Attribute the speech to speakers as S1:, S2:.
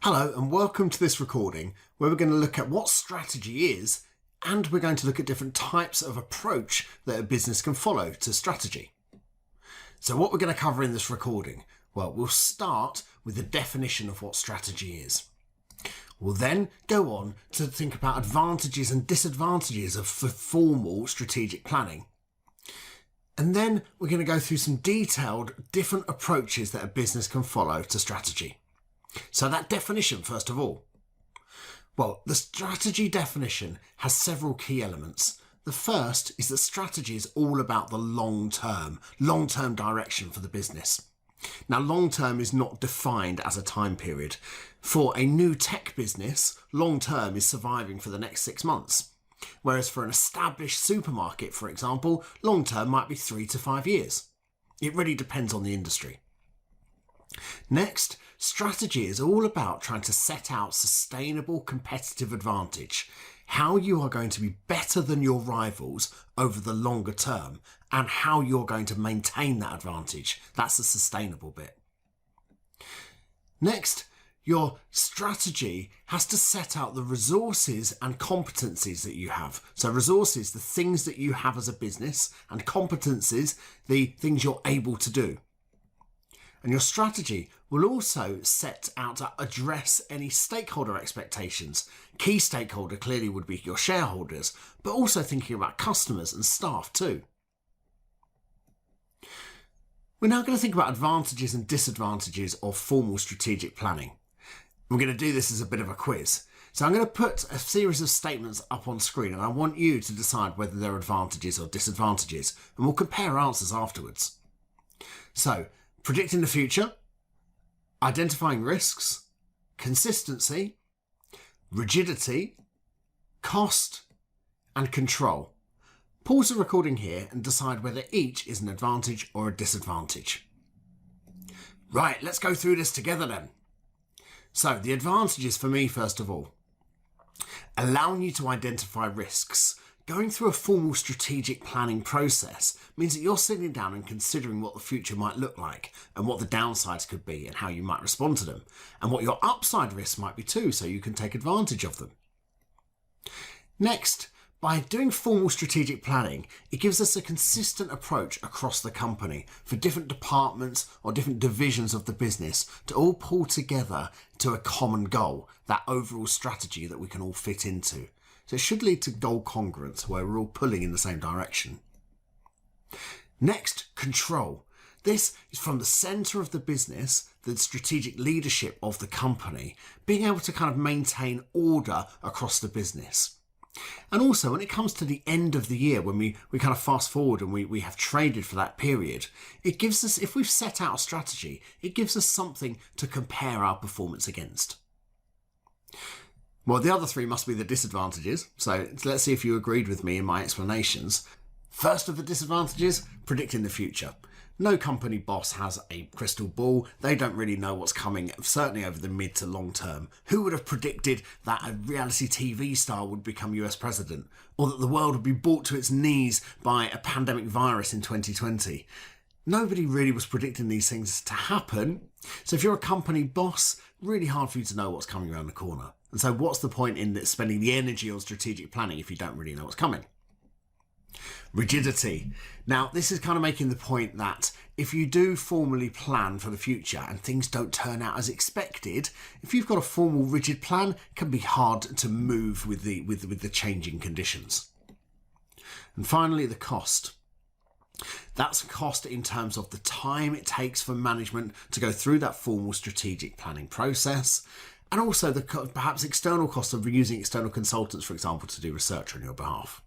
S1: Hello and welcome to this recording where we're going to look at what strategy is, and we're going to look at different types of approach that a business can follow to strategy. So what we're going to cover in this recording? Well, we'll start with the definition of what strategy is. We'll then go on to think about advantages and disadvantages of formal strategic planning. And then we're going to go through some detailed different approaches that a business can follow to strategy. So that definition, first of all. Well, the strategy definition has several key elements. The first is that strategy is all about the long-term direction for the business. Now, long-term is not defined as a time period. For a new tech business, long-term is surviving for the next 6 months. Whereas for an established supermarket, for example, long-term might be 3 to 5 years. It really depends on the industry. Next, strategy is all about trying to set out sustainable competitive advantage, how you are going to be better than your rivals over the longer term, and how you're going to maintain that advantage. That's the sustainable bit. Next, your strategy has to set out the resources and competencies that you have. So resources, the things that you have as a business, and competencies, the things you're able to do. And your strategy will also set out to address any stakeholder expectations. Key stakeholder clearly would be your shareholders, but also thinking about customers and staff too. We're now going to think about advantages and disadvantages of formal strategic planning. We're going to do this as a bit of a quiz. So I'm going to put a series of statements up on screen and I want you to decide whether they're advantages or disadvantages, and we'll compare answers afterwards. So, predicting the future, identifying risks, consistency, rigidity, cost, and control. Pause the recording here and decide whether each is an advantage or a disadvantage. Right, let's go through this together then. So the advantages for me, first of all, allowing you to identify risks. Going through a formal strategic planning process means that you're sitting down and considering what the future might look like and what the downsides could be and how you might respond to them, and what your upside risks might be too, so you can take advantage of them. Next, by doing formal strategic planning, it gives us a consistent approach across the company for different departments or different divisions of the business to all pull together to a common goal, that overall strategy that we can all fit into. So it should lead to goal congruence, where we're all pulling in the same direction. Next, control. This is from the centre of the business, the strategic leadership of the company, being able to kind of maintain order across the business. And also when it comes to the end of the year, when we kind of fast forward and we have traded for that period, it gives us, if we've set out a strategy, it gives us something to compare our performance against. Well, the other three must be the disadvantages, so let's see if you agreed with me in my explanations. First of the disadvantages, predicting the future. No company boss has a crystal ball. They don't really know what's coming, certainly over the mid to long term. Who would have predicted that a reality TV star would become US president, or that the world would be brought to its knees by a pandemic virus in 2020? Nobody really was predicting these things to happen. So if you're a company boss, really hard for you to know what's coming around the corner. And so what's the point in spending the energy on strategic planning if you don't really know what's coming? Rigidity. Now, this is kind of making the point that if you do formally plan for the future and things don't turn out as expected, if you've got a formal rigid plan, it can be hard to move with the changing conditions. And finally, the cost. That's cost in terms of the time it takes for management to go through that formal strategic planning process, and also the perhaps external cost of using external consultants, for example, to do research on your behalf.